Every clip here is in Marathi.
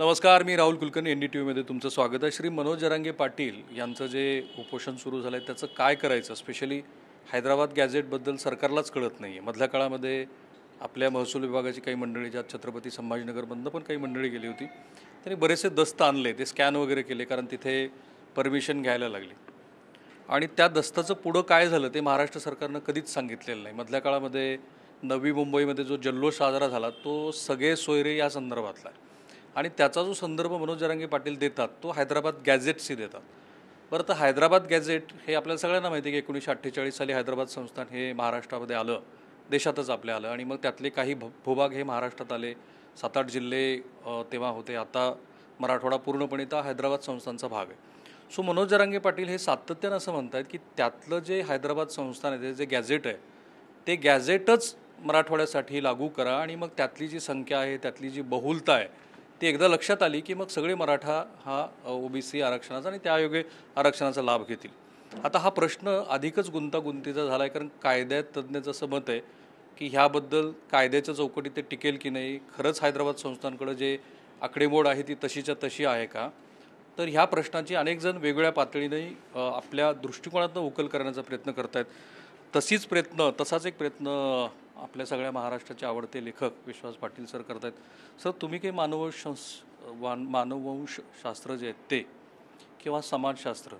नमस्कार, मी राहुल कुलकर्णी NDTVमध्ये तुमचं स्वागत आहे। श्री मनोज जरांगे पाटील यांचं जे उपोषण सुरू झालं आहे त्याचं काय करायचं, स्पेशली हैदराबाद गॅझेटबद्दल सरकारलाच कळत नाही आहे। मधल्या काळामध्ये आपल्या महसूल विभागाची काही मंडळी, ज्यात छत्रपती संभाजीनगरमधनं पण काही मंडळी गेली होती, त्यांनी बरेचसे दस्त आणले, ते स्कॅन वगैरे केले, कारण तिथे परमिशन घ्यायला लागली। आणि त्या दस्ताचं पुढं काय झालं ते महाराष्ट्र सरकारनं कधीच सांगितलेलं नाही। मधल्या काळामध्ये नवी मुंबईमध्ये जो जल्लोष साजरा झाला तो सगळे सोयरे या संदर्भातला आहे, आणि त्याचा जो संदर्भ मनोज जरांगे पाटील देतात तो हैदराबाद गॅझेटशी देतात। बरं, तर हैदराबाद गॅझेट हे आपल्याला सगळ्यांना माहिती आहे की 1948 साली हैदराबाद संस्थान हे महाराष्ट्रामध्ये आलं, देशातच आपल्या आलं, आणि मग त्यातले काही भूभाग हे महाराष्ट्रात आले। 7-8 जिल्हे तेव्हा होते, आता मराठवाडा पूर्णपणे तर हैदराबाद संस्थानचा भाग आहे। सो मनोज जरांगे पाटील हे सातत्यानं असं म्हणतात की त्यातलं जे हैदराबाद संस्थान आहे, जे गॅझेट आहे, ते गॅझेटच मराठवाड्यासाठी लागू करा, आणि मग त्यातली जी संख्या आहे, त्यातली जी बहुलता आहे ती एकदा लक्षात आली की मग सगळे मराठा हा OBC आरक्षणाचा आणि त्यायोगे आरक्षणाचा लाभ घेतील। आता हा प्रश्न अधिकच गुंतागुंतीचा झाला आहे, कारण कायद्यात तज्ज्ञाचं असं मत आहे की ह्याबद्दल कायद्याच्या चौकटीत ते टिकेल की नाही, खरंच हैदराबाद संस्थानकडे जे आकडेमोड आहे ती तशीच्या तशी आहे का। तर ह्या प्रश्नाची अनेक जण वेगवेगळ्या पातळीने आपल्या दृष्टिकोनातून उकल करण्याचा प्रयत्न करत आहेत। तसाच एक प्रयत्न आपल्या सगळ्या महाराष्ट्राचे आवडते लेखक विश्वास पाटील सर करत आहेत। सर, तुम्ही काही मानववंशशास्त्र जे आहेत ते किंवा समाजशास्त्र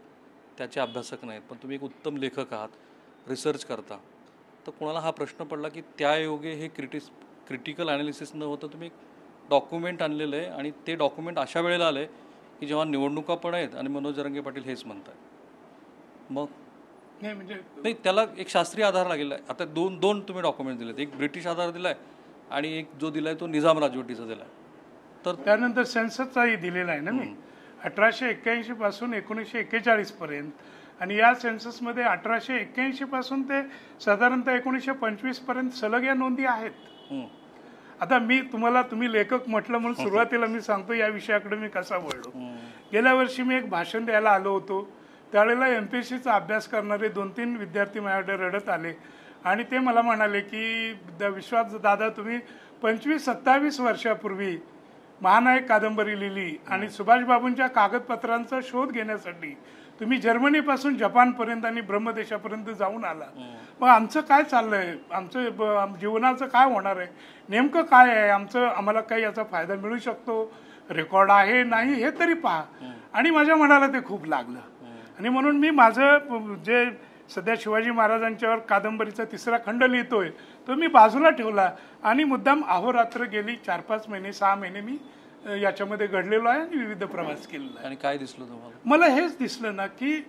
त्याचे अभ्यासक नाहीत, पण तुम्ही एक उत्तम लेखक आहात, रिसर्च करता, तर कोणाला हा प्रश्न पडला की त्यायोगे हे क्रिटिकल ॲनालिसिस न होतं तुम्ही एक डॉक्युमेंट आणलेलं आहे, आणि ते डॉक्युमेंट अशा वेळेला आलं आहे की जेव्हा निवडणुका पण आहेत आणि मनोज जरांगे पाटील हेच म्हणतात, मग नाही म्हणजे नाही, त्याला एक शास्त्रीय आधार लागलेला आहे। आता दोन तुम्ही डॉक्युमेंट दिलेत, एक ब्रिटिश आधार दिला आहे आणि एक जो दिला आहे तो निजाम राजवटीचा दिला आहे। तर त्यानंतर सेन्ससचाही दिलेला आहे ना मी, 1881 पासून 1941 पर्यंत, आणि या सेन्ससमध्ये 1881 पासून ते साधारणतः 1925 पर्यंत सलग या नोंदी आहेत। आता तुम्ही लेखक म्हटलं म्हणून सुरुवातीला मी सांगतो या विषयाकडे मी कसा वळलो। गेल्या वर्षी मी एक भाषण द्यायला आलो होतो, त्यावेळेला MPSCचा अभ्यास करणारे 2-3 विद्यार्थी माझ्याकडे रडत आले आणि ते मला म्हणाले की विश्वास दादा, तुम्ही 25-27 वर्षापूर्वी महानायक कादंबरी लिहिली आणि सुभाषबाबूंच्या कागदपत्रांचा शोध घेण्यासाठी तुम्ही जर्मनीपासून जपानपर्यंत आणि ब्रह्मदेशापर्यंत जाऊन आला, मग आमचं काय चाललंय, आमचं जीवनाचं काय होणार आहे, नेमकं काय आहे, आम्हाला काही याचा फायदा मिळू शकतो, रेकॉर्ड आहे नाही हे तरी पहा। आणि माझ्या मनाला ते खूप लागलं, आणि म्हणून मी माझं जे सध्या शिवाजी महाराजांच्यावर कादंबरीचा 3रा खंड लिहितोय तो मी बाजूला ठेवला, आणि मुद्दाम अहोरात्र गेली 4-5 महिने 6 महिने मी याच्यामध्ये घडलेलो आहे आणि विविध प्रवास केलेला आहे। आणि काय दिसलं तुम्हाला? मला हेच दिसलं ना की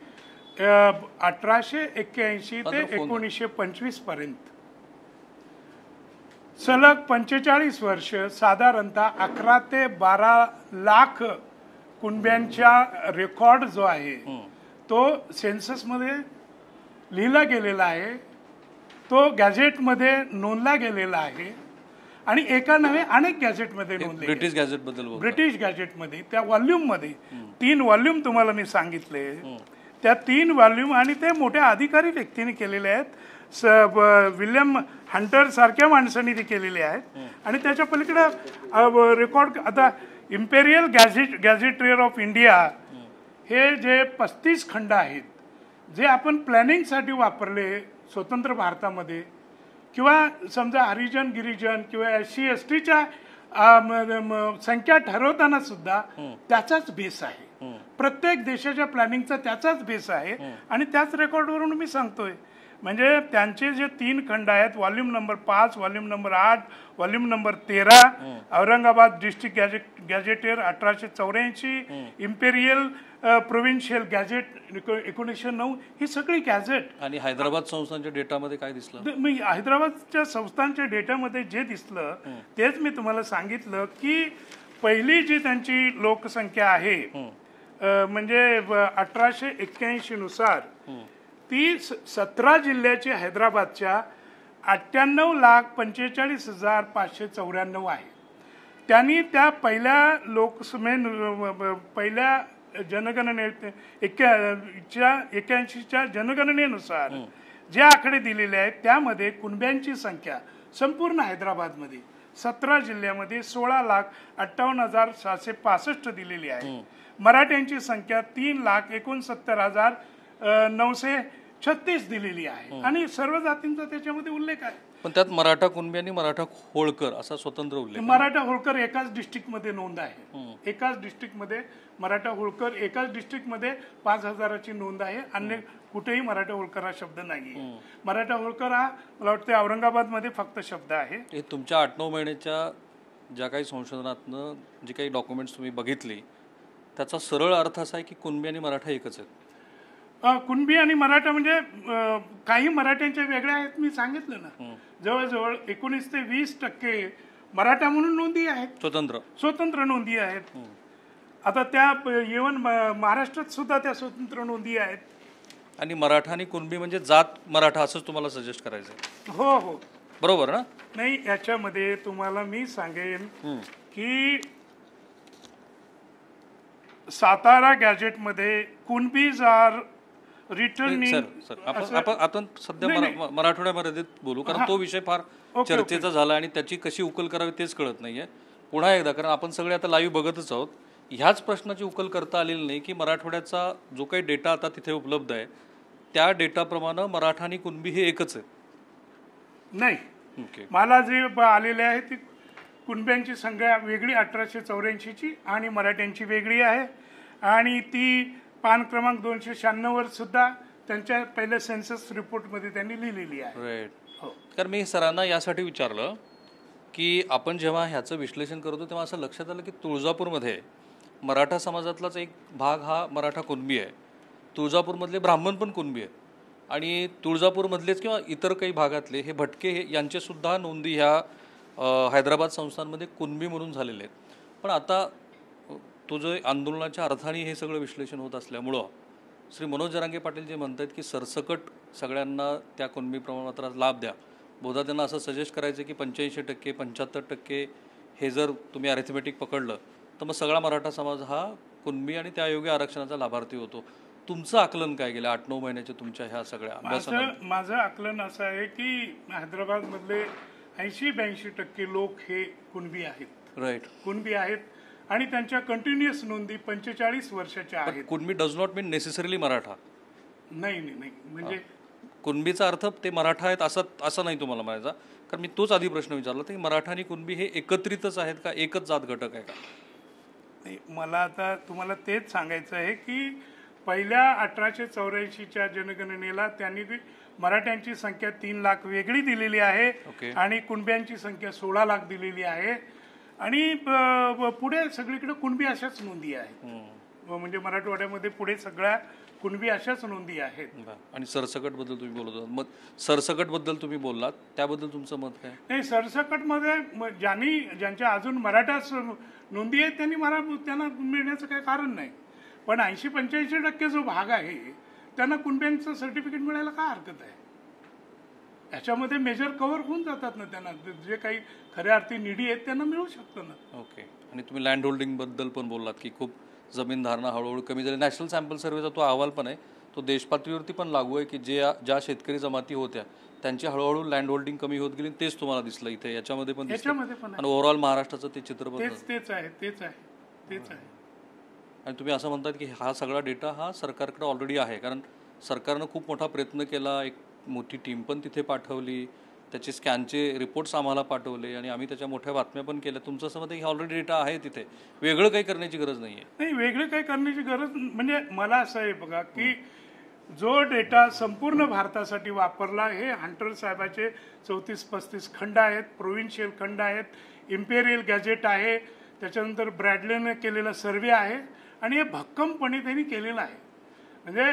1881 ते 1925 पर्यंत सलग 45 वर्ष साधारणतः 11 ते 12 लाख कुणब्यांचा रेकॉर्ड जो आहे तो सेन्ससमध्ये लिहिला गेलेला आहे, तो गॅझेटमध्ये नोंदला गेलेला आहे, आणि एका नव्हे अनेक गॅझेटमध्ये नोंदले। ब्रिटिश गॅझेटबद्दल ब्रिटिश गॅझेटमध्ये त्या व्हॉल्यूममध्ये 3 व्हॉल्यूम तुम्हाला मी सांगितले, त्या 3 व्हॉल्यूम आणि ते मोठ्या अधिकारी व्यक्तीने केलेले आहेत, विल्यम हंटर सारख्या माणसांनी ते केलेले आहेत। आणि त्याच्या पलीकडे रेकॉर्ड, आता इम्पेरियल गॅझेटियर ऑफ इंडिया हे जे 35 खंड आहेत जे आपण प्लॅनिंगसाठी वापरले स्वतंत्र भारतामध्ये, किंवा समजा हरिजन गिरिजन किंवा SC STच्या संख्या ठरवताना सुद्धा त्याचाच बेस आहे, प्रत्येक देशाच्या प्लॅनिंगचा त्याचाच बेस आहे, आणि त्याच रेकॉर्डवरून मी सांगतोय। म्हणजे त्यांचे जे 3 खंड आहेत, volume number 5, volume number 8, volume number 13, Aurangabad district gazetteer 1884, imperial provincial gazette 1909, ही सगळी गॅझेट। आणि हैदराबाद संस्थानच्या डेटामध्ये काय दिसलं? मी हैदराबादच्या संस्थांच्या डेटामध्ये जे दिसलं तेच मी तुम्हाला सांगितलं की पहिली जी त्यांची लोकसंख्या आहे म्हणजे 1881 नुसार ती 17 जिल्ह्याची हैदराबादच्या 98,45,594 आहे। त्यांनी त्या पहिल्या जनगणने 81च्या जनगणनेनुसार जे आकडे दिलेले आहेत त्यामध्ये कुणब्यांची संख्या संपूर्ण हैदराबादमध्ये 17 जिल्ह्यामध्ये 16,58,765 दिलेली आहे. मराठ्यांची संख्या 3,69,936 दिलेली आहे आणि सर्व जातींचा त्याच्यामध्ये उल्लेख आहे. पण त्यात मराठा कुणबी आणि मराठा होळकर असा स्वतंत्र उल्लेख. मराठा होळकर एकाच डिस्ट्रिक्टमध्ये नोंद आहे. एकाच डिस्ट्रिक्टमध्ये मराठा होळकर एकाच डिस्ट्रिक्टमध्ये 5,000ची नोंद आहे. अन्य कुठेही मराठा होळकर हा शब्द नाहीये. मराठा होळकर हा मला वाटतं औरंगाबादमध्ये फक्त शब्द आहे. हे तुमच्या 8-9 महिन्याच्या ज्या काही संशोधनातनं जी काही डॉक्युमेंट्स तुम्ही बघितली त्याचा सरळ अर्थ असा आहे की कुणबी आणि मराठा एकच आहेत. कुणबी आणि मराठा म्हणजे काही मराठ्यांच्या वेगळ्या आहेत. मी सांगितलं ना, जवळजवळ 19 ते 20% मराठा म्हणून नोंदी आहेत, स्वतंत्र नोंदी आहेत. आता त्या इव्हन महाराष्ट्रात सुद्धा त्या स्वतंत्र नोंदी आहेत. आणि मराठा आणि कुणबी म्हणजे जात मराठा असंच तुम्हाला सजेस्ट करायचं. हो हो, बरोबर ना? नाही, याच्यामध्ये तुम्हाला मी सांगेन की सातारा गॅजेटमध्ये कुणबीज आर रिटर्निंग. आपण सध्या मराठवाड्यामध्ये बोलू, कारण तो विषय फार चर्चेचा झाला आणि त्याची कशी उकल करावी तेच कळत नाहीये. पुन्हा एकदा, कारण आपण सगळे आता लाईव्ह बघतच आहोत, ह्याच प्रश्नाची उकल करता आलेली नाही की मराठवाड्याचा जो काही डेटा आता तिथे उपलब्ध आहे त्या डेटाप्रमाणे मराठा आणि कुणबी हे एकच आहे. नाही, मला जे आलेले आहे ती कुणब्यांची संख्या वेगळी 1884ची आणि मराठ्यांची वेगळी आहे. आणि ती पान क्रमांक 296 वर सुद्धा त्यांच्या पहिल्या सेन्सस रिपोर्टमध्ये त्यांनी लिहिलेली आहे. राईट. कारण मी सरांना यासाठी विचारलं की आपण जेव्हा ह्याचं विश्लेषण करतो तेव्हा असं लक्षात आलं की तुळजापूरमध्ये मराठा समाजातलाच एक भाग हा मराठा कुणबी आहे. तुळजापूरमधले ब्राह्मण पण कुणबी आहे आणि तुळजापूरमधलेच किंवा इतर काही भागातले हे भटके यांचे सुद्धा नोंदी ह्या हैदराबाद संस्थांमध्ये कुणबी म्हणून झालेले आहेत. पण आता तो जो आंदोलनाच्या अर्थाने हे सगळं विश्लेषण होत असल्यामुळं श्री मनोज जरांगे पाटील जे म्हणतात की सरसकट सगळ्यांना त्या कुणबी प्रमाणपत्रात लाभ द्या, बहुधा त्यांना असं सजेस्ट करायचं की 85%, 75% हे जर तुम्ही अरिथमेटिक पकडलं तर मग सगळा मराठा समाज हा कुणबी आणि त्यायोगे आरक्षणाचा लाभार्थी होतो. तुमचं आकलन काय गेलं 8-9 महिन्याच्या तुमच्या ह्या सगळ्या अभ्यासात? माझं आकलन असं आहे की हैदराबादमधले 80-82% लोक हे कुणबी आहेत. राईट, कुणबी आहेत आणि त्यांच्या कंटिन्युअस नोंदी 45 वर्षाच्या आहेत. Kunbi does not mean necessarily Maratha. नाही, म्हणजे कुणबीचा अर्थ ते मराठा आहेत असं नाही तुम्हाला म्हणायचा. कारण मी तोच आधी प्रश्न विचारला की मराठा आणि कुणबी हे एकत्रितच आहेत का, एकच जात घटक आहे का? नाही, मला आता तुम्हाला तेच सांगायचं आहे की पहिल्या 1884च्या जनगणनेला त्यांनी मराठ्यांची संख्या 3 लाख वेगळी दिलेली आहे आणि कुणब्यांची संख्या 16 लाख दिलेली आहे. आणि पुढे सगळीकडे कुणबी अशाच नोंदी आहेत. म्हणजे मराठवाड्यामध्ये पुढे सगळ्या कुणबी अशाच नोंदी आहेत. आणि सरसकट बद्दल तुम्ही बोलत होता, मग सरसकट बद्दल तुम्ही बोललात त्याबद्दल तुमचं मत काय? नाही, सरसकट मध्ये ज्यांच्या अजून मराठा नोंदी आहेत त्यांना मिळण्याचं काही कारण नाही. पण 80-85% जो भाग आहे त्यांना कुणब्यांचं सर्टिफिकेट मिळायला काय हरकत आहे? याच्यामध्ये मेजर कव्हर होऊन जातात ना, त्यांना जे काही खऱ्या अर्थी निडी आहेत त्यांना मिळू शकतं ना. ओके. आणि तुम्ही लँड होल्डिंग बद्दल पण बोललात की खूप जमीन धारणा हळूहळू कमी झाली. नॅशनल सॅम्पल सर्वेचा तो अहवाल पण आहे, तो देशपातळीवरती पण लागू आहे की ज्या शेतकरी जमाती होत्या त्यांची हळूहळू लँड होल्डिंग कमी होत गेली. तेच तुम्हाला दिसलं इथे याच्यामध्ये पण. आणि ओव्हरऑल महाराष्ट्राचं ते चित्र पण तेच आहे. आणि तुम्ही असं म्हणतात की हा सगळा डेटा हा सरकारकडे ऑलरेडी आहे, कारण सरकारनं खूप मोठा प्रयत्न केला, एक मोठी टीम पण तिथे पाठवली, त्याचे स्कॅनचे रिपोर्ट्स आम्हाला पाठवले आणि आम्ही त्याच्या मोठ्या बातम्या पण केल्या. तुमचं असं मत ऑलरेडी डेटा आहे तिथे, वेगळं काही करण्याची गरज नाही आहे? नाही, वेगळं काही करण्याची गरज म्हणजे मला असं आहे बघा की जो डेटा संपूर्ण भारतासाठी वापरला हे हंटर साहेबाचे 34-35 खंड आहेत, प्रोव्हिन्शियल खंड आहेत, इम्पेरियल गॅजेट आहे, त्याच्यानंतर ब्रॅडलेनं केलेला सर्वे आहे आणि हे भक्कमपणे त्यांनी केलेलं आहे. म्हणजे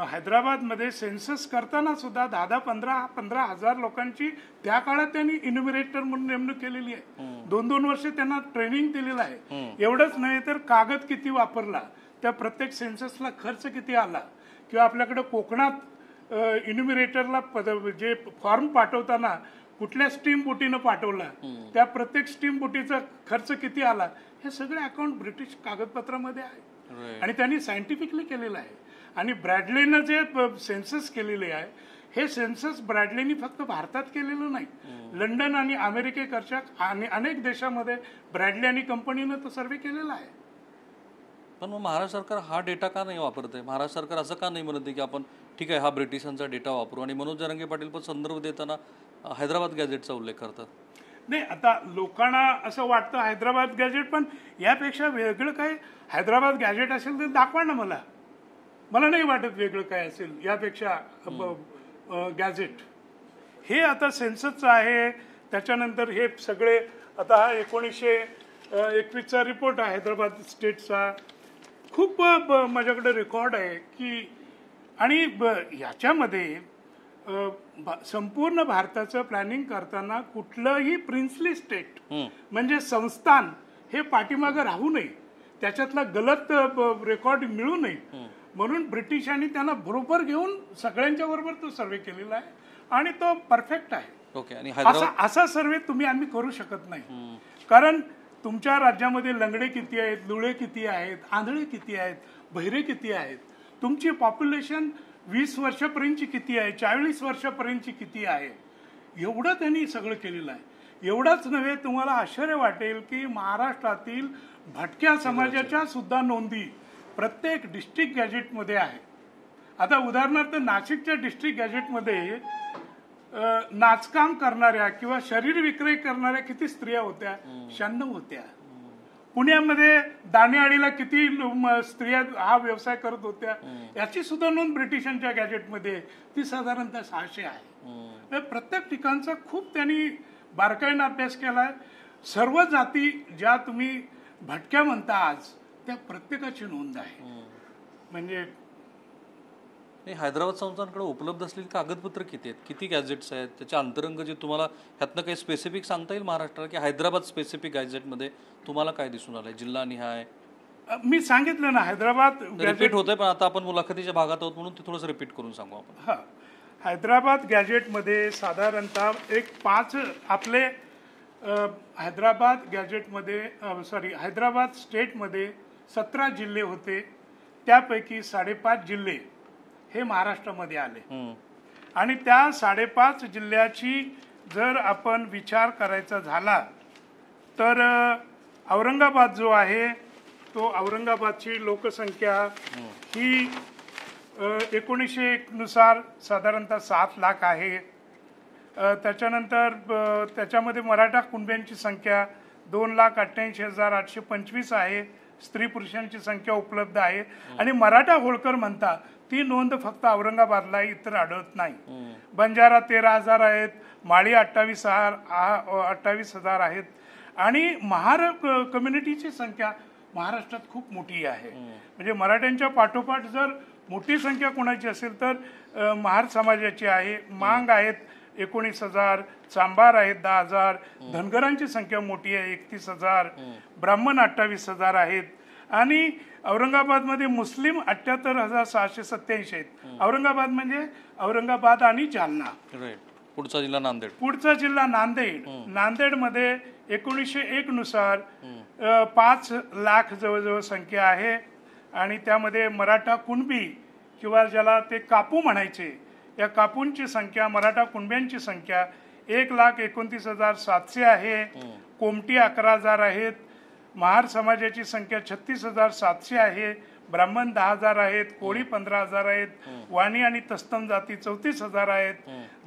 हैदराबादमध्ये सेन्सस करताना सुद्धा 10-15 हजार लोकांची त्या काळात त्यांनी इन्युमिरेटर म्हणून नेमणूक केलेली आहे. 2-2 वर्ष त्यांना ट्रेनिंग दिलेलं आहे. एवढंच नाही तर कागद किती वापरला, त्या प्रत्येक सेन्ससला खर्च किती आला, किंवा आपल्याकडे कोकणात इन्युमिरेटरला जे फॉर्म पाठवताना कुठल्या स्टीम बोटीनं पाठवला, त्या प्रत्येक स्टीम बोटीचा खर्च किती आला, हे सगळे अकाउंट ब्रिटिश कागदपत्रामध्ये आहे आणि त्यांनी सायंटिफिकली केलेलं आहे. आणि ब्रॅडलेनं जे सेन्सस केलेले आहे हे सेन्सस ब्रॅडलेनी फक्त भारतात केलेलं नाही, लंडन आणि अमेरिकेकडच्या आणि अनेक देशामध्ये ब्रॅडले आणि कंपनीनं तो सर्वे केलेला आहे. पण मग महाराष्ट्र सरकार हा डेटा का नाही वापरत आहे? महाराष्ट्र सरकार असं का नाही म्हणते की आपण ठीक आहे हा ब्रिटिशांचा डेटा वापरू? आणि मनोज जरांगे पाटील पण संदर्भ देताना हैदराबाद गॅजेटचा उल्लेख करतात. नाही, आता लोकांना असं वाटतं हैदराबाद गॅजेट, पण यापेक्षा वेगळं काय हैदराबाद गॅजेट असेल तर दाखवा ना मला. मला नाही वाटत वेगळं काय असेल यापेक्षा गॅजेट. हे आता सेन्ससचं आहे. त्याच्यानंतर हे सगळे आता हा 1921चा रिपोर्ट आहे हैदराबाद स्टेटचा. खूप माझ्याकडे रेकॉर्ड आहे की, आणि याच्यामध्ये संपूर्ण भारताचं प्लॅनिंग करताना कुठलंही प्रिन्सली स्टेट म्हणजे संस्थान हे पाठीमागं राहू नये, त्याच्यातला गलत रेकॉर्ड मिळू नये म्हणून ब्रिटिशांनी त्यांना बरोबर घेऊन सगळ्यांच्या बरोबर तो सर्वे केलेला आहे आणि तो परफेक्ट आहे. ओके. आणि असा सर्वे तुम्ही आम्ही करू शकत नाही, कारण तुमच्या राज्यामध्ये लंगडे किती आहेत, लुळे किती आहेत, आंधळे किती आहेत, बहिरे किती आहेत, तुमची पॉप्युलेशन 20 वर्षापर्यंतची किती आहे, 40 वर्षापर्यंतची किती आहे, एवढं त्यांनी सगळं केलेलं आहे. एवढंच नव्हे, तुम्हाला आश्चर्य वाटेल की महाराष्ट्रातील भटक्या समाजाच्या सुद्धा नोंदी प्रत्येक डिस्ट्रिक्ट गॅजेटमध्ये आहे. आता उदाहरणार्थ नाशिकच्या डिस्ट्रिक्ट गॅजेटमध्ये नाचकाम करणाऱ्या किंवा शरीर विक्रय करणाऱ्या किती स्त्रिया होत्या? 96 होत्या. पुण्यामध्ये दाणेआळीला किती स्त्रिया हा व्यवसाय करत होत्या याची सुद्धा नोंद ब्रिटिशांच्या गॅजेटमध्ये, ती साधारणतः 600 आहे. प्रत्येक ठिकाणचा खूप त्यांनी बारकाईने अभ्यास केलाय. सर्व जाती ज्या तुम्ही भटक्या म्हणता आज, त्या प्रत्येकाची नोंद आहे. म्हणजे हैदराबाद संस्थांकडे उपलब्ध असलेली कागदपत्र किती आहेत, किती गॅजेट्स आहेत, त्याच्या अंतरंग जे तुम्हाला ह्यातनं काही स्पेसिफिक सांगता येईल महाराष्ट्राला, की हैदराबाद स्पेसिफिक गॅजेटमध्ये तुम्हाला काय दिसून आलंय जिल्हा निहाय? मी सांगितलं ना, हैदराबाद रिपीट होतंय, पण आता आपण मुलाखतीच्या भागात आहोत म्हणून ते थोडंसं रिपीट करून सांगू आपण. हा, हैदराबाद गॅजेटमध्ये साधारणतः एक 5 आपले हैदराबाद गॅजेटमध्ये हैदराबाद स्टेटमध्ये 17 जिल्हे होते. त्यापैकी 5.5 जिल्हे हे महाराष्ट्रामध्ये आले. आणि त्या 5.5 जिल्ह्याची जर आपण विचार करायचा झाला तर औरंगाबाद जो आहे तो औरंगाबादची लोकसंख्या ही 1901 नुसार साधारणतः 7 लाख आहे. त्याच्यानंतर त्याच्यामध्ये मराठा कुणब्यांची संख्या 2,88,825 आहे. स्त्री पुरुषांची संख्या उपलब्ध आहे. आणि मराठा होळकर म्हणतात ती नोंद फक्त औरंगाबादला, इतर आढळत नाही. बंजारा 13,000 आहेत, माळी 28,000 आहेत. आणि महार कम्युनिटीची संख्या महाराष्ट्रात खूप मोठी आहे. म्हणजे मराठ्यांच्या पाठोपाठ जर मोठी संख्या कोणाची असेल तर महार समाजाची आहे. मांग आहेत 19,000, चांभार आहेत 10,000, धनगरांची संख्या मोठी आहे 31,000, ब्राह्मण 28,000 आहेत. आणि औरंगाबादमध्ये मुस्लिम 78,687 आहेत. औरंगाबाद म्हणजे औरंगाबाद आणि जालना. पुढचा जिल्हा नांदेड. पुढचा जिल्हा नांदेड. नांदेडमध्ये 1901 नुसार 5 लाख जवळजवळ संख्या आहे. आणि त्यामध्ये मराठा कुणबी किंवा ज्याला ते कापू म्हणायचे, या कापूंची संख्या, मराठा कुणब्यांची संख्या 1,29,700 आहे. कोमटी 11,000 आहेत. महार समाजाची संख्या 36,700 आहे. ब्राह्मण 10,000 आहेत. कोळी 15,000 आहेत. वाणी आणि तस्तम जाती 34,000 आहेत.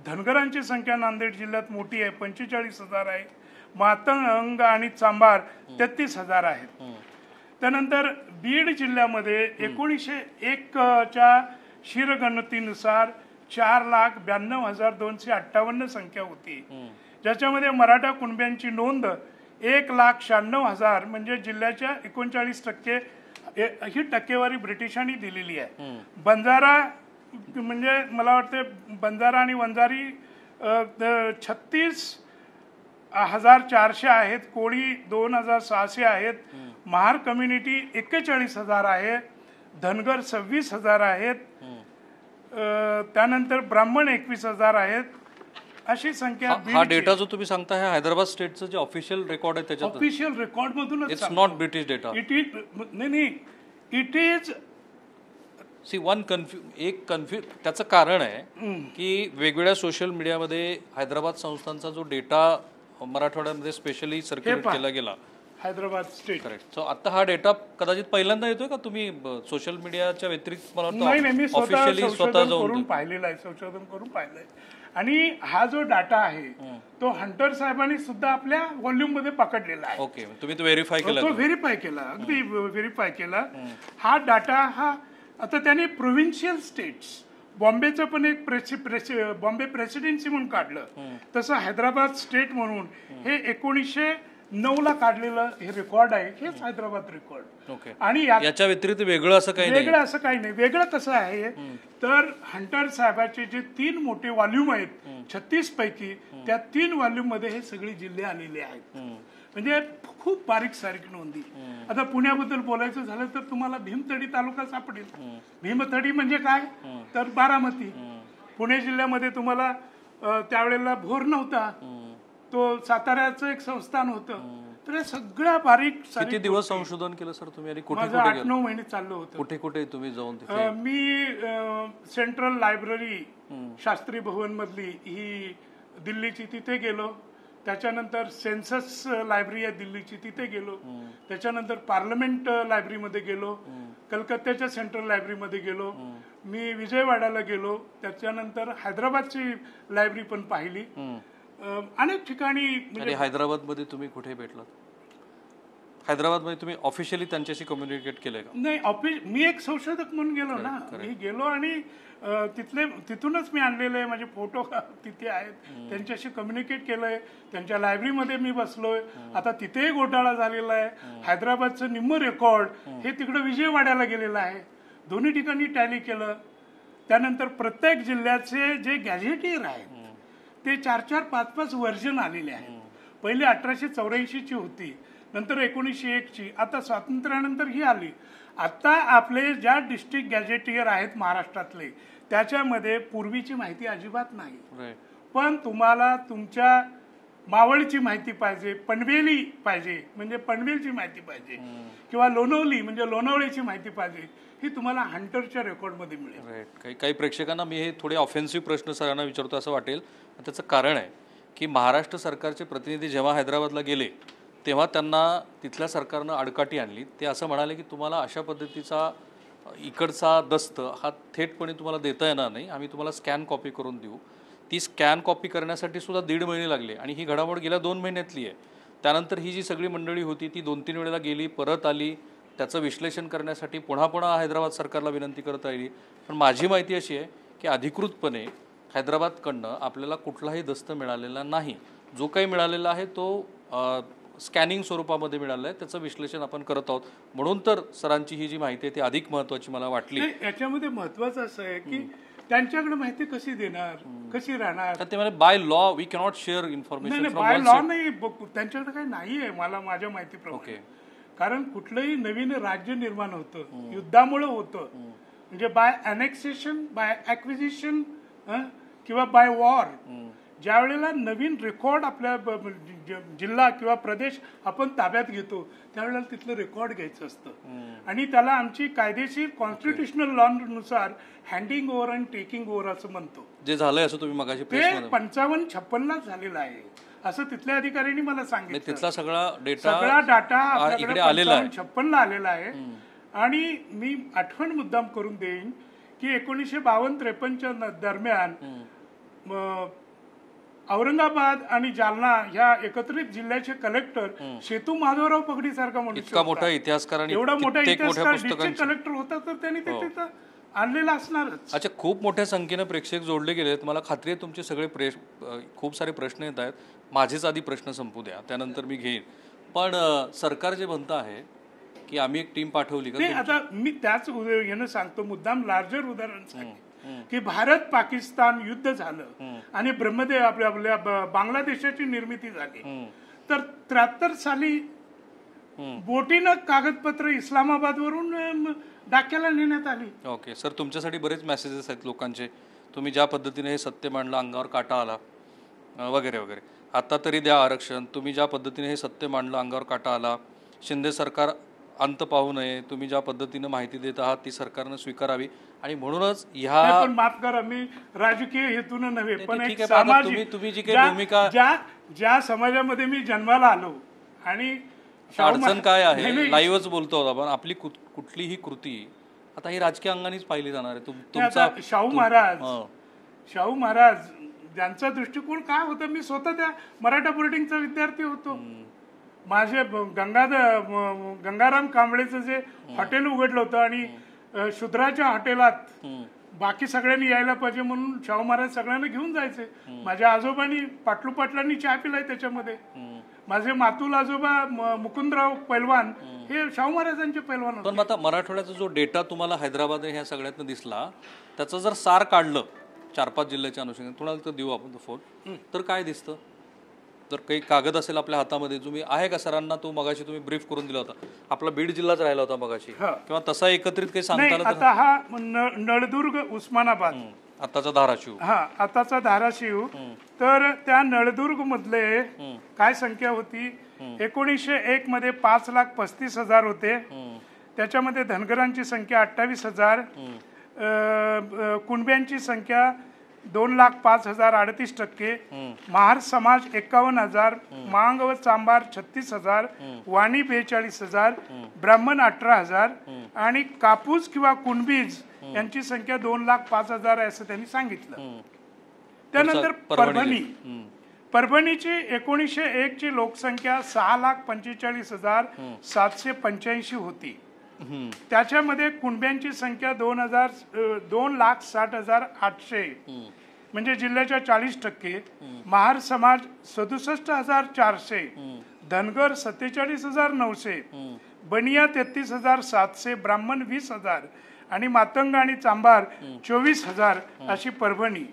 धनगरांची संख्या नांदेड जिल्ह्यात मोठी आहे, 45,000 आहे. मातंग आणि चांभार 33,000 आहेत. त्यानंतर बीड जिल्ह्यामध्ये 1901च्या शिरगणतीनुसार 4,92,258 संख्या होती, ज्याच्यामध्ये मराठा कुणब्यांची नोंद 1,96,000 म्हणजे जिल्ह्याच्या 39% ही टक्केवारी ब्रिटिशांनी दिलेली आहे. बंजारा म्हणजे मला वाटते बंजारा आणि वंजारी 36,400 आहेत. कोळी 2,600 आहेत. महार कम्युनिटी 41,000 आहे. धनगर 26,000 आहेत. त्यानंतर ब्राह्मण 21,000 आहेत. अशी संख्या. हा डेटा जो तुम्ही सांगता है हैदराबाद स्टेटचं जे ऑफिशियल रेकॉर्ड आहे त्याच्यात, ऑफिशियल रेकॉर्ड मधूनच, it's not British data. It is त्याचं कारण आहे की वेगवेगळ्या सोशल मीडियामध्ये हैदराबाद संस्थांचा जो डेटा मराठवाड्यामध्ये स्पेशली सर्क्युलेट केला गेला, हैदराबाद स्टेट, करेक्ट. सो आता हा डेटा कदाचित पहिल्यांदा येतोय का? तुम्ही सोशल मीडियाच्या व्यतिरिक्त मला नाही, मी ऑफिशियली स्वतः संशोधन जाऊन करून पाहिलेला आहे, संशोधन करून पाहिलंय. आणि हा जो डाटा आहे तो हंटर साहेबांनी सुद्धा आपल्या व्हॉल्यूम मध्ये पकडलेला आहे. ओके, तुम्ही तो व्हेरीफाय केला? तो व्हेरीफाय केला, अगदी व्हेरीफाय केला. हा डाटा हा आता त्याने प्रोव्हिन्शियल स्टेट्स, बॉम्बेचं पण एक बॉम्बे प्रेसिडेन्सी म्हणून काढलं, तसं हैदराबाद स्टेट म्हणून हे 1909 काढलेलं हे रेकॉर्ड आहे. हेच हैदराबाद रेकॉर्ड. आणि याच्या व्यतिरिक्त वेगळं असं काही नाही. वेगळं कसं आहे तर हंटर साहेबाचे जे 3 मोठे व्हॉल्यूम आहेत 36 पैकी, त्या 3 व्हॉल्यूम मध्ये हे सगळे जिल्हे आलेले आहेत. म्हणजे खूप बारीक सारीक नोंदी. आता पुण्याबद्दल बोलायचं झालं तर तुम्हाला भीमथडी तालुका सापडेल. भीमथडी म्हणजे काय तर बारामती. पुणे जिल्ह्यामध्ये तुम्हाला त्यावेळेला भोर नव्हता, तो साताऱ्याचं एक संस्थान होतं. तर या सगळ्या बारीक सारीक. किती दिवस संशोधन केलं सर तुम्ही? आणि कुठे माझं 8-9 महिने चाललं होतं. कुठे कुठे तुम्ही जाऊन? मी सेंट्रल लायब्ररी शास्त्री भवन मधली ही दिल्लीची, तिथे गेलो. त्याच्यानंतर सेन्सस लायब्ररी आहे दिल्लीची, तिथे गेलो. त्याच्यानंतर पार्लमेंट लायब्ररीमध्ये गेलो. कलकत्त्याच्या सेंट्रल लायब्ररीमध्ये गेलो. मी विजयवाडाला गेलो. त्याच्यानंतर हैदराबादची लायब्ररी पण पाहिली. अनेक ठिकाणी. म्हणजे हैदराबादमध्ये तुम्ही कुठे भेटलात? हैदराबादमध्ये तुम्ही ऑफिशियली त्यांच्याशी कम्युनिकेट केलंय का? नाही, मी एक संशोधक म्हणून गेलो ना. मी गेलो आणि तिथूनच मी आणलेले माझे फोटो तिथे आहेत. त्यांच्याशी कम्युनिकेट केलंय. त्यांच्या लायब्ररीमध्ये मी बसलोय. आता तिथेही घोटाळा झालेला आहे. हैदराबादचं निम्म रेकॉर्ड हे तिकडे विजयवाड्याला गेलेलं आहे. दोन्ही ठिकाणी टॅली केलं. त्यानंतर प्रत्येक जिल्ह्याचे जे गॅझेटियर आहेत ते 4-4, 5-5 व्हर्जन आलेले आहेत. पहिले 1884 होती, नंतर 1901, आता स्वातंत्र्यानंतर ही आली. आता आपले ज्या डिस्ट्रिक्ट गॅझेटियर आहेत महाराष्ट्रातले त्याच्यामध्ये पूर्वीची माहिती अजिबात नाही. पण तुम्हाला तुमच्या मावळची माहिती पाहिजे, पनवेली पाहिजे म्हणजे पनवेलची माहिती पाहिजे, किंवा लोणवली म्हणजे लोणावळीची माहिती पाहिजे, ही तुम्हाला हंटरच्या रेकॉर्डमध्ये मिळेल. काही प्रेक्षकांना मी हे थोडे ऑफेन्सिव्ह प्रश्न सरांना विचारतो असं वाटेल. त्याचं कारण आहे की महाराष्ट्र सरकारचे प्रतिनिधी जेव्हा हैदराबादला गेले तेव्हा त्यांना तिथल्या सरकारनं आडकाठी आणली. ते असं म्हणाले की तुम्हाला अशा पद्धतीचा इकडचा दस्त हा थेटपणे तुम्हाला देता येणार नाही, आम्ही तुम्हाला स्कॅन कॉपी करून देऊ. ती स्कॅन कॉपी करण्यासाठी सुद्धा 1.5 महिने लागले. आणि ही घडामोड गेल्या 2 महिन्यातली आहे. त्यानंतर ही जी सगळी मंडळी होती ती 2-3 वेळेला गेली, परत आली. त्याचं विश्लेषण करण्यासाठी पुन्हा हैदराबाद सरकारला विनंती करता येईल. पण माझी माहिती अशी आहे की अधिकृतपणे हैदराबादकडनं आपल्याला कुठलाही दस्त मिळालेला नाही. जो काही मिळालेला आहे तो स्कॅनिंग स्वरूपामध्ये मिळालं आहे. त्याचं विश्लेषण आपण करत आहोत. म्हणून तर सरांची ही जी माहिती आहे ती अधिक महत्त्वाची मला वाटली. याच्यामध्ये महत्त्वाचं असं आहे की त्यांच्याकडे माहिती कशी देणार, कशी राहणार. ते म्हणजे by law we cannot share information. By law नाही, त्यांच्याकडे काही नाही आहे माझ्या माहितीप्रमाणे. कारण कुठलंही नवीन राज्य निर्माण होतं युद्धामुळे होतं. म्हणजे बाय अनेक्सेशन, बाय ॲक्विजिशन किंवा बाय वॉर. ज्या वेळेला नवीन रेकॉर्ड आपल्या जिल्हा किंवा प्रदेश आपण ताब्यात घेतो त्यावेळेला तिथलं रेकॉर्ड घ्यायचं असतं. आणि त्याला आमची कायदेशीर कॉन्स्टिट्युशनल लॉ नुसार हँडिंग ओव्हर आणि टेकिंग ओव्हर असं म्हणतो. जे झालंय असं तुम्ही मगाशी ते 55-56 झालेलं आहे असं तिथल्या अधिकाऱ्यांनी मला सांगितलं. तिथला सगळा डाटा आपल्याकडे 55-56 आलेला आहे. आणि मी आठवण मुद्दाम करून देईन की 1952-53 दरम्यान औरंगाबाद आणि जालना ह्या एकत्रित जिल्ह्याचे कलेक्टर सेतू माधवराव पगडी सारखा मनुष्य, इतका मोठा इतिहासकार, एवढा मोठा इतिहासकार डिस्ट्रिक्ट कलेक्टर होता, तर त्यांनी ते तिथं आणलेला असणारच. अच्छा, खूप मोठ्या संख्येनं प्रेक्षक जोडले गेलेत. मला खात्री आहे तुमचे सगळे खूप सारे प्रश्न येत आहेत. माझेच आधी प्रश्न संपू द्या, त्यानंतर मी घेईन. पण सरकार जे म्हणतं आहे की आम्ही एक टीम पाठवली का? नाही, आता मी त्याच यानं सांगतो, मुद्दाम लार्जर उदाहरण सांगतो की भारत पाकिस्तान युद्ध झालं आणि ब्रह्मदेव आपल्या बांगलादेशाची निर्मिती झाली. तर 73 साली बोटीनं कागदपत्र इस्लामाबाद वरून डाक्याला नेण्यात आली. ओके सर, तुमच्यासाठी बरेच मेसेजेस आहेत लोकांचे. तुम्ही ज्या पद्धतीने हे सत्य मांडलं, अंगावर काटा आला वगैरे वगैरे. आता तरी द्या आरक्षण. तुम्ही ज्या पद्धतीने हे सत्य मांडलं, अंगावर काटा आला. शिंदे सरकार अंत पाहू नये, तुम्ही ज्या पद्धतीनं माहिती देत आहात ती सरकारनं स्वीकारावी आणि म्हणूनच ह्या पण माफ करा, मी राजकीय हेतून नव्हे पण एक ठीक आहे, पण आता सामाजिक तुम्ही जी काही भूमिका ज्या समाजामध्ये मी जन्माला आलो आणि अडचण काय आहे लाईव्हच बोलतो आहोत आपण, आपली कुठलीही कृती आता ही राजकीय अंगानेच पाहिली जाणार आहे. तुमचा शाहू महाराज ज्यांचा दृष्टिकोन काय होता, मी स्वतः त्या मराठा बोर्डिंगचा विद्यार्थी होतो. माझे गंगाराम कांबळेचं जे हॉटेल उघडलं होतं आणि शूद्राच्या हॉटेलात बाकी सगळ्यांनी यायला पाहिजे म्हणून शाहू महाराज सगळ्यांना घेऊन जायचे. माझ्या आजोबांनी पाटलांनी चहा पिलाय त्याच्यामध्ये. माझे मातुल आजोबा मुकुंदराव पैलवान हे शाहू महाराजांचे पैलवान होते. पण आता मराठवाड्याचा जो डेटा तुम्हाला हैदराबाद ह्या सगळ्यातनं दिसला त्याचं जर सार काढलं 4-5 जिल्ह्याच्या अनुषंगाने, तुम्हाला तर देऊ आपण तो फोन, तर काय दिसतं? जर काही कागद असेल आपल्या हातामध्ये, तुम्ही आहे का सरांना तो मगाशी तुम्ही ब्रीफ करून दिला होता, आपला बीड जिल्हाच राहिला होता मगाशी, किंवा तसा एकत्रित काही सांगता आलं? आता हा नळदुर्ग उस्मानाबाद आताचा धाराशिव, आताचा धाराशिव, तर त्या नळदुर्ग मधले काय संख्या होती? 1901 मध्ये 5,35,000 होते. त्याच्यामध्ये धनगरांची संख्या 28,000, कुणब्यांची संख्या 2,05,000 38%, महार समाज 51,000, मांग व चांभार 36,000, वाणी 42,000, ब्राह्मण 18,000 आणि कापूस किंवा कुणबीज यांची संख्या 2,05,000 आहे असं त्यांनी सांगितलं. त्यानंतर परभणीची 1901 ची लोकसंख्या 6,45,785 होती. त्याच्यामध्ये कुणब्यांची संख्या 2,60,800 म्हणजे जिल्ह्याच्या 40%, महार समाज 67,400, धनगर 47,900, बनिया 33,700, ब्राह्मण 20,000 आणि मातंग आणि चांभार 24,000 अशी परभणी.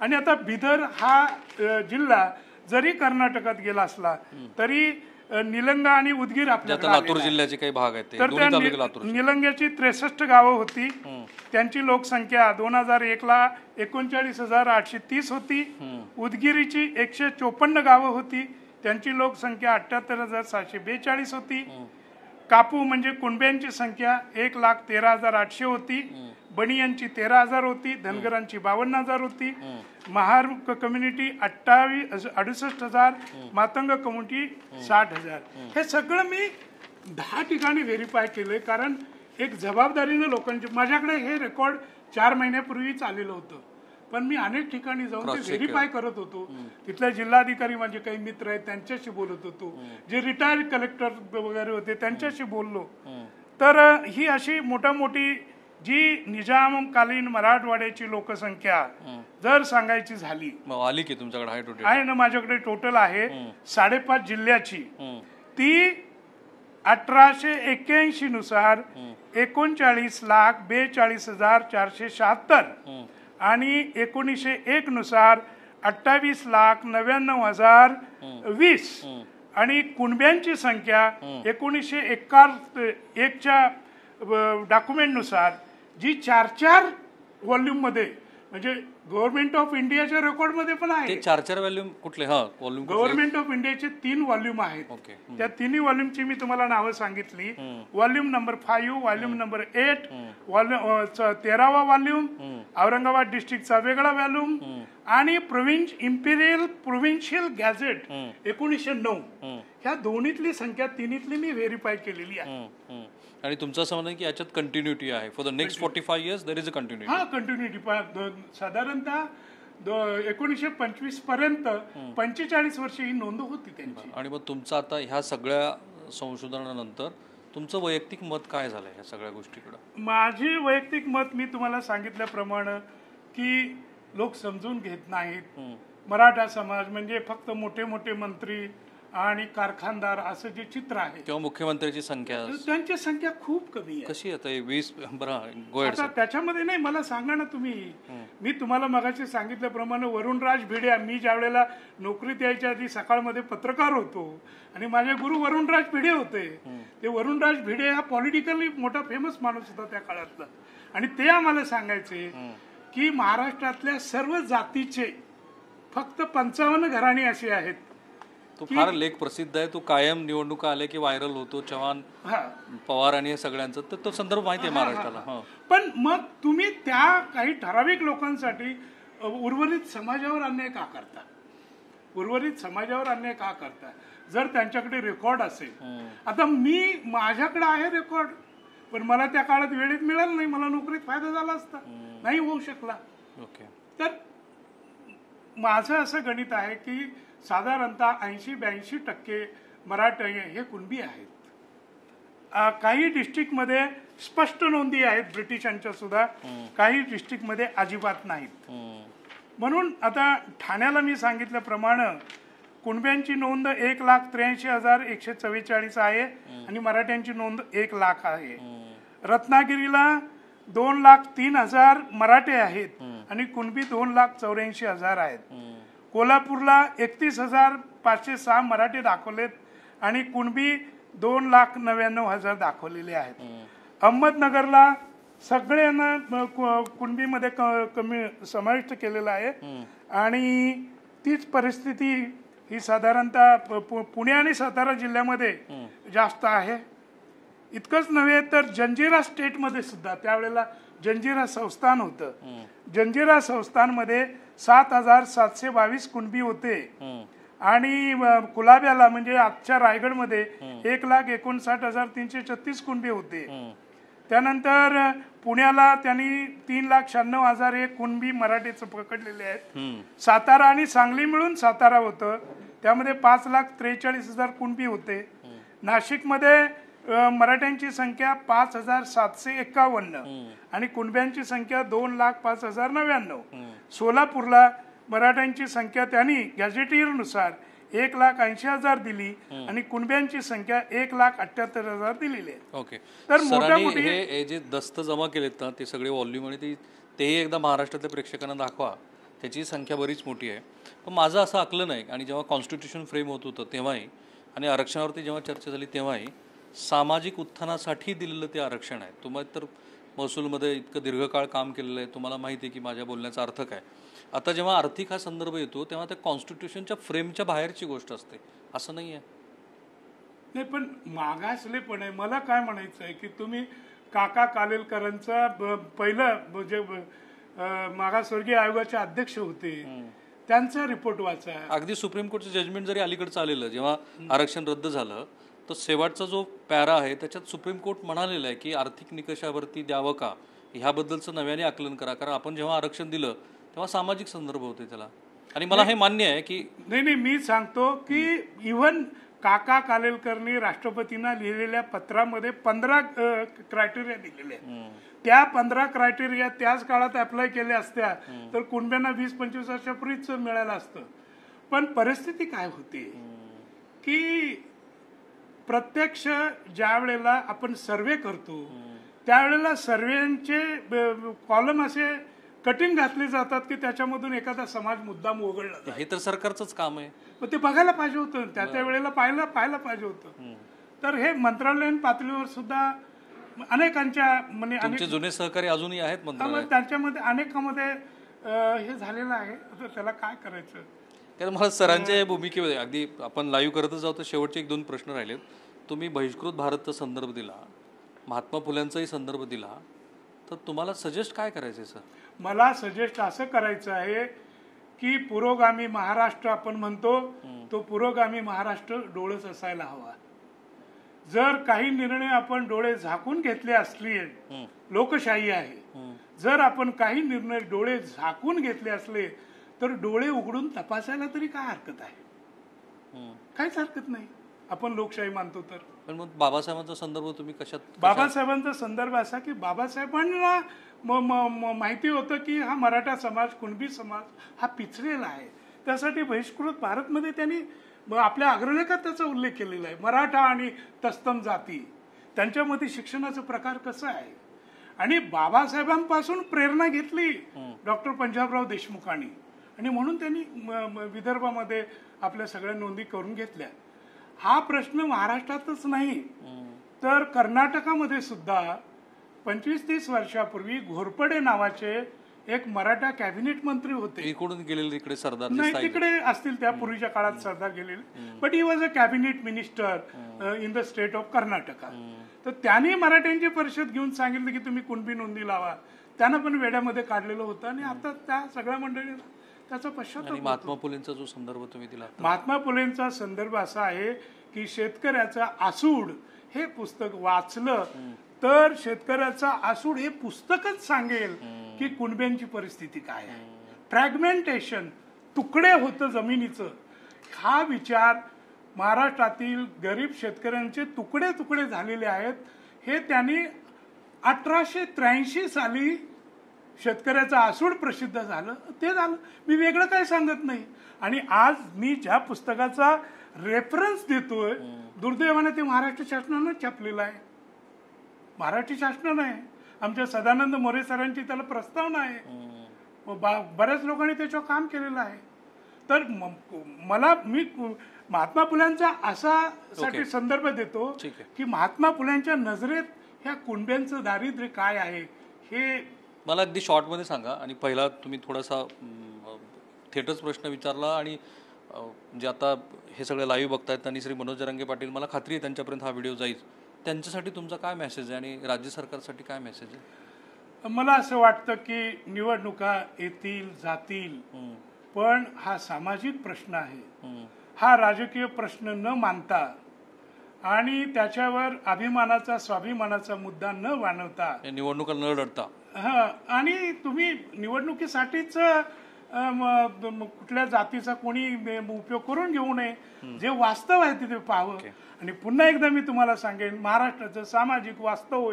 आणि आता बिदर हा जिल्हा जरी कर्नाटकात गेला असला तरी निलंगा आणि उदगीर आपल्याला लातूर जिल्ह्याचे काही भाग आहेत, तर त्या निलंग्याची 63 गावं होती. त्यांची लोकसंख्या 2001 ला 39,830 होती. उदगीरीची 154 गावं होती. त्यांची लोकसंख्या 78,742 होती. कापू म्हणजे कुणब्यांची संख्या 1,13,800 होती. बनियांची 13,000 होती. धनगरांची 52,000 होती. Mahar community 68,000, Matang community 60,000. हे सगळं मी 10 ठिकाणी व्हेरीफाय केलंय, कारण एक जबाबदारीनं लोकांची, माझ्याकडे हे रेकॉर्ड 4 महिन्यापूर्वीच आलेलं होतं, पण मी अनेक ठिकाणी जाऊन ते व्हेरीफाय करत होतो. तिथल्या जिल्हाधिकारी माझे काही मित्र आहेत त्यांच्याशी बोलत होतो, जे रिटायर्ड कलेक्टर वगैरे होते त्यांच्याशी बोललो. तर ही अशी मोठी जी निजामकालीन मराठवाड्याची लोकसंख्या जर सांगायची झाली, आली की तुमच्याकडे आहे ना, माझ्याकडे टोटल आहे 5.5 जिल्ह्याची. ती 1881 नुसार 39,42,476 आणि 1901 नुसार 28,99,020 आणि कुणब्यांची संख्या 1901 च्या डॉक्युमेंट नुसार जी 4 व्हॉल्यूम मध्ये, म्हणजे गव्हर्नमेंट ऑफ इंडियाच्या रेकॉर्ड मध्ये पण आहे. 4 व्हॉल्यूम कुठले? व्हॉल्यूम गव्हर्नमेंट ऑफ इंडियाचे 3 व्हॉल्यूम आहेत. त्या 3 व्हॉल्यूमची मी तुम्हाला नावं सांगितली. व्हॉल्यूम नंबर 5, व्हॉल्यूम नंबर 8, 13वा व्हॉल्यूम, औरंगाबाद डिस्ट्रिक्टचा वेगळा व्हॉल्यूम आणि इम्पिरियल प्रोव्हिन्शियल गॅझेट 1909. ह्या दोन्हीतली संख्या तिन्हीतली मी व्हेरीफाय केलेली आहे. आणि तुमचं असं म्हणणं की याच्यात कंटिन्युटी आहे. For the next 45 years there is a continuity. Continuity साधारणतः 1925 पर्यंत 45 वर्ष ही नोंद होती त्यांची. आणि मग तुमचं आता ह्या सगळ्या संशोधनानंतर तुमचं वैयक्तिक मत काय झालंय ह्या सगळ्या गोष्टीकडे? माझी वैयक्तिक मत मी तुम्हाला सांगितल्याप्रमाणे की लोक समजून घेत नाहीत. मराठा समाज म्हणजे फक्त मोठे मोठे मंत्री आणि कारखानदार असं जे चित्र आहे, किंवा मुख्यमंत्र्यांची संख्या, त्यांची संख्या खूप कमी आहे. कशी आता 20? आता त्याच्यामध्ये नाही, मला सांगा ना तुम्ही. मी तुम्हाला मगाशी सांगितल्याप्रमाणे वरुणराज भिडे, मी ज्या वेळेला नोकरीत यायच्या आधी सकाळमध्ये पत्रकार होतो आणि माझे गुरु वरुणराज भिडे होते. ते वरुणराज भिडे हा पॉलिटिकली मोठा फेमस माणूस होता त्या काळातला, आणि ते आम्हाला सांगायचे की महाराष्ट्रातल्या सर्व जातीचे फक्त 55 घराणे असे आहेत तो फार लेख प्रसिद्ध आहे, तो कायम निवडणुका आल्या की व्हायरल होतो. चव्हाण, पवार आणि हे सगळ्यांचं, तर तो संदर्भ माहिती आहे महाराष्ट्राला. पण मग तुम्ही त्या काही ठराविक लोकांसाठी उर्वरित समाजावर अन्याय का करता? उर्वरित समाजावर अन्याय का करता? जर त्यांच्याकडे रेकॉर्ड असेल, आता माझ्याकडे आहे रेकॉर्ड, पण मला त्या काळात वेळेत मिळालं नाही, मला नोकरीत फायदा झाला असता, नाही होऊ शकला. तर माझं असं गणित आहे की साधारणतः 80-82% मराठी हे कुणबी आहेत. काही डिस्ट्रिक्टमध्ये स्पष्ट नोंदी आहेत ब्रिटिशांच्या सुद्धा, काही डिस्ट्रिक्टमध्ये अजिबात नाहीत. म्हणून आता ठाण्याला मी सांगितल्याप्रमाणे कुणब्यांची नोंद 1,83,144 आहे आणि मराठ्यांची नोंद 1,00,000 आहे. रत्नागिरीला 2,03,000 मराठे आहेत आणि कुणबी 2,84,000 आहेत. कोल्हापूरला 31,506 मराठे दाखवलेत आणि कुणबी 2,99,000 दाखवलेले आहेत. अहमदनगरला सगळ्यांना कुणबीमध्ये कमी समाविष्ट केलेलं आहे आणि तीच परिस्थिती ही साधारणतः पुणे आणि सातारा जिल्ह्यामध्ये जास्त आहे. इतकंच नव्हे तर जंजिरा स्टेटमध्ये सुद्धा त्यावेळेला जंजिरा संस्थान होतं. जंजिरा संस्थानमध्ये 7,722 कुणबी होते आणि कुलाब्याला म्हणजे आजच्या रायगडमध्ये 1,59,336 कुणबी होते. त्यानंतर पुण्याला त्यांनी 3,96,000 हे कुणबी मराठीच पकडलेले आहेत. सातारा आणि सांगली मिळून सातारा होतं, त्यामध्ये 5,43,000 कुणबी होते. नाशिकमध्ये मराठ्यांची संख्या 5,751 आणि कुणब्यांची संख्या 2,05,099. सोलापूरला मराठ्यांची संख्या त्यांनी गॅझेटियरनुसार 1,80,000 दिली आणि कुणब्यांची संख्या 1,78,000 दिलेली आहे. ओके. तर मोठ्या हे जे दस्त जमा केलेत ना, ते सगळे व्हॉल्यूम आणि तेही एकदा महाराष्ट्रातल्या प्रेक्षकांना दाखवा. त्याची संख्या बरीच मोठी आहे. पण माझं असं आकलन आहे, आणि जेव्हा कॉन्स्टिट्यूशन फ्रेम होत होतं तेव्हाही आणि आरक्षणावरती जेव्हा चर्चा झाली तेव्हाही सामाजिक उत्थानासाठी दिलेलं ते आरक्षण आहे. तुम्हाला तर महसूलमध्ये इतकं दीर्घकाळ काम केलेलं आहे, तुम्हाला माहिती आहे की माझ्या बोलण्याचा अर्थ काय. आता जेव्हा आर्थिक हा संदर्भ येतो तेव्हा त्या कॉन्स्टिट्यूशनच्या फ्रेमच्या बाहेरची गोष्ट असते, असं नाही आहे. नाही, पण मागासलेपण आहे. मला काय म्हणायचं आहे की तुम्ही काका कालेलकरांचा पहिलं म्हणजे मागासवर्गीय आयोगाचे अध्यक्ष होते, त्यांचा रिपोर्ट वाचा. अगदी सुप्रीम कोर्टचं जजमेंट जरी अलीकडचं आलेलं, जेव्हा आरक्षण रद्द झालं तर शेवटचा जो पॅरा आहे त्याच्यात सुप्रीम कोर्ट म्हणालेलं आहे की आर्थिक निकषावरती द्यावं का ह्याबद्दलचं नव्याने आकलन करा. कारण आपण जेव्हा आरक्षण दिलं तेव्हा सामाजिक संदर्भ होते त्याला, आणि मला हे मान्य आहे की नाही, मी सांगतो की इव्हन काका कालेलकरनी राष्ट्रपतींना लिहिलेल्या पत्रामध्ये 15 क्रायटेरिया दिलेले आहेत. त्या 15 क्रायटेरिया त्याच काळात अप्लाय केल्या असत्या तर कुणब्यांना 20-25 वर्षापूर्वीच मिळालं असतं. पण परिस्थिती काय होती की प्रत्यक्ष ज्या वेळेला आपण सर्वे करतो त्यावेळेला सर्वेचे कॉलम असे कटिंग घातले जातात की त्याच्यामधून एखादा समाज मुद्दाम वगळला. हे तर सरकारचंच काम आहे, मग ते बघायला पाहिजे होतं, त्या वेळेला पाहायला पाहिजे होतं. तर हे मंत्रालयीन पातळीवर सुद्धा अनेकांच्या म्हणजे जुने सहकारी अजूनही आहेत मंत्रालयात, त्यांच्यामध्ये अनेकांमध्ये हे झालेलं आहे. तर त्याला काय करायचं. कारण मला सरांच्या भूमिकेमध्ये अगदी आपण लाईव्ह करतच जाऊ तर शेवटचे 1-2 प्रश्न राहिलेत. तुम्ही बहिष्कृत भारतचा संदर्भ दिला, महात्मा फुल्यांचाही संदर्भ दिला, तर तुम्हाला सजेस्ट काय करायचं सर? मला सजेस्ट असं करायचं आहे की पुरोगामी महाराष्ट्र आपण म्हणतो, तो पुरोगामी महाराष्ट्र डोळस असायला हवा. जर काही निर्णय आपण डोळे झाकून घेतले असले, लोकशाही आहे, जर आपण काही निर्णय डोळे झाकून घेतले असले तर डोळे उघडून तपासायला तरी काय हरकत आहे? काहीच हरकत नाही, आपण लोकशाही मानतो तर. पण मग बाबासाहेबांचा संदर्भ तुम्ही कशात? बाबासाहेबांचा संदर्भ असा की बाबासाहेबांना माहिती होतं की हा मराठा समाज, कुणबी समाज हा पिचलेला आहे. त्यासाठी बहिष्कृत भारतमध्ये त्यांनी आपल्या अग्रलेखात त्याचा उल्लेख केलेला आहे. मराठा आणि तस्तम जाती त्यांच्यामध्ये शिक्षणाचा प्रकार कसा आहे, आणि बाबासाहेबांपासून प्रेरणा घेतली डॉक्टर पंजाबराव देशमुखांनी, आणि म्हणून त्यांनी विदर्भामध्ये आपल्या सगळ्या नोंदी करून घेतल्या. हा प्रश्न महाराष्ट्रातच नाही तर कर्नाटकामध्ये सुद्धा 25-30 वर्षापूर्वी घोरपडे नावाचे एक मराठा कॅबिनेट मंत्री होते. इकडून गेलेले इकडे सरदार नाही, तिकडे असतील त्या पूर्वीच्या काळात सरदार गेलेले, but he was a cabinet minister in the state of Karnataka. तर त्यांनी मराठ्यांची परिषद घेऊन सांगितलं की तुम्ही कुणबी नोंदी लावा. त्यांना पण वेड्यामध्ये काढलेलं होतं आणि आता त्या सगळ्या मंडळीला त्याचा पश्चाताप होतो. महात्मा फुलेंचा जो संदर्भ तुम्ही दिला, महात्मा फुलेंचा संदर्भ असा आहे की शेतकऱ्याचा आसूड हे पुस्तक वाचलं तर शेतकऱ्याचा आसूड हे पुस्तकच सांगेल की कुणब्यांची परिस्थिती काय आहे. फ्रॅगमेंटेशन, तुकडे होतं जमिनीचं, हा विचार महाराष्ट्रातील गरीब शेतकऱ्यांचे तुकडे तुकडे झालेले आहेत. हे त्यांनी 1883 साली शेतकऱ्याचं आसूड प्रसिद्ध झालं, ते झालं. मी वेगळं काय सांगत नाही. आणि आज मी ज्या पुस्तकाचा रेफरन्स देतोय, दुर्दैवाने ते महाराष्ट्र शासनानं छापलेलं आहे. मराठी शासनानं आहे. आमच्या सदानंद मोरे सरांची त्याला प्रस्तावना आहे. बऱ्याच लोकांनी त्याच्यावर काम केलेलं आहे. तर मी महात्मा फुल्यांचा असा साठी संदर्भ देतो की महात्मा फुल्यांच्या नजरेत ह्या कुणब्यांचं दारिद्र्य काय आहे हे मला अगदी शॉर्टमध्ये सांगा. आणि पहिला तुम्ही थोडासा थेटच प्रश्न विचारला आणि जे आता हे सगळे लाईव्ह बघतायत त्यांनी श्री मनोज जरांगे पाटील, मला खात्री आहे त्यांच्यापर्यंत हा व्हिडिओ जाईल. त्यांच्यासाठी तुमचा काय मेसेज आहे आणि राज्य सरकारसाठी काय मेसेज आहे? मला असं वाटतं की निवडणुका येतील जातील, पण हा सामाजिक प्रश्न आहे. हा राजकीय प्रश्न न मानता आणि त्याच्यावर अभिमानाचा स्वाभिमानाचा मुद्दा न मानवता, निवडणुका न लढता, आणि तुम्ही निवडणुकीसाठीच कुठल्या जातीचा कोणी उपयोग करून घेऊ नये. जे वास्तव आहे तिथे पाहावं. आणि पुन्हा एकदा मी तुम्हाला सांगेन, महाराष्ट्राचं सामाजिक वास्तव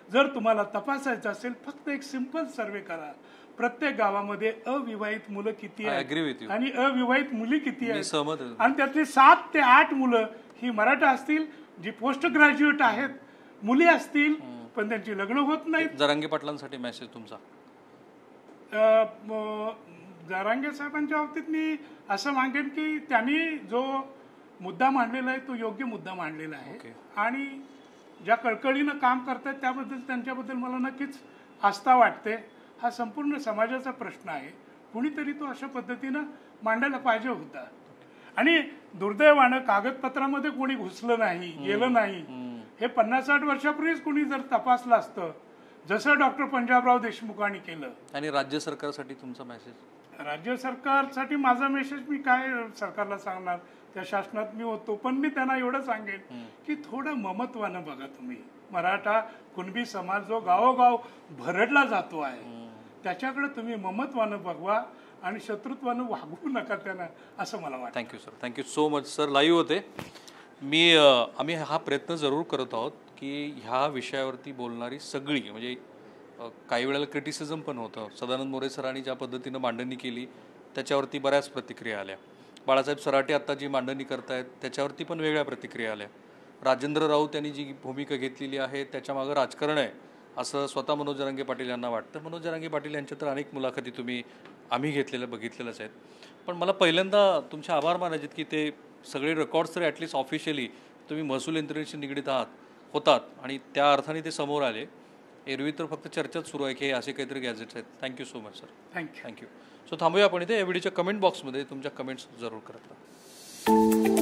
जर तुम्हाला तपासायचं असेल, फक्त एक सिंपल सर्वे करा. प्रत्येक गावामध्ये अविवाहित मुलं किती आहेत आणि अविवाहित मुली किती आहेत, आणि त्यातली 7 ते 8 मुलं ही मराठा असतील, जी पोस्ट ग्रॅज्युएट आहेत, मुली असतील पण त्यांची लग्न होत नाहीत. जरांगे पाटलांसाठी मेसेज तुमचा? जरांगे साहेबांच्या बाबतीत मी असं मागेन की त्यांनी जो मुद्दा मांडलेला आहे तो योग्य मुद्दा मांडलेला आहे. आणि ज्या कळकळीनं काम करतात त्याबद्दल त्यांच्याबद्दल मला नक्कीच आस्था वाटते. हा संपूर्ण समाजाचा प्रश्न आहे. कुणीतरी तो अशा पद्धतीनं मांडायला पाहिजे होता. आणि दुर्दैवानं कागदपत्रामध्ये कोणी घुसलं नाही, गेलं नाही. हे 50-60 वर्षापूर्वीच कोणी जर तपासलं असतं, जसं डॉक्टर पंजाबराव देशमुखांनी केलं. आणि राज्य सरकारसाठी तुमचा मेसेज? राज्य सरकारसाठी माझा मेसेज मी काय सरकारला सांगणार, त्या शासनात मी होतो. पण मी त्यांना एवढं सांगेन की थोडं ममत्वानं बघा तुम्ही. मराठा कुणबी समाज जो गावोगाव भरडला जातो आहे, त्याच्याकडे तुम्ही ममत्वानं बघवा आणि शत्रुत्वानं वागवू नका त्यांना, असं मला वाटतं. Thank you sir, thank you so much sir. Live होते. आम्ही हा प्रयत्न जरूर करत आहोत की ह्या विषयावरती बोलणारी सगळी, म्हणजे काही वेळेला क्रिटिसिझम पण होतं. सदानंद मोरे सरांनी ज्या पद्धतीनं मांडणी केली त्याच्यावरती बऱ्याच प्रतिक्रिया आल्या. बाळासाहेब सराटे आत्ता जी मांडणी करतायत त्याच्यावरती पण वेगळ्या प्रतिक्रिया आल्या. राजेंद्र राऊत यांनी जी भूमिका घेतलेली आहे त्याच्यामागं राजकारण आहे असं स्वतः मनोज जरांगे पाटील यांना वाटतं. मनोज जरांगे पाटील यांच्या तर अनेक मुलाखती आम्ही घेतलेल्या बघितलेल्याच आहेत. पण मला पहिल्यांदा तुमचे आभार मानायचे की ते सगळे रेकॉर्ड्स तरी ॲटलिस्ट ऑफिशियली तुम्ही महसूल यंत्रणेशी निगडीत होतात आणि त्या अर्थाने ते समोर आले. एरवी तर फक्त चर्चाच सुरू आहे की हे असे काहीतरी गॅजेट्स आहेत. Thank you so much sir. Thank you. So थांबूया आपण इथे. या व्हिडिओच्या कमेंट बॉक्समध्ये तुमच्या कमेंट्स जरूर करत राहा.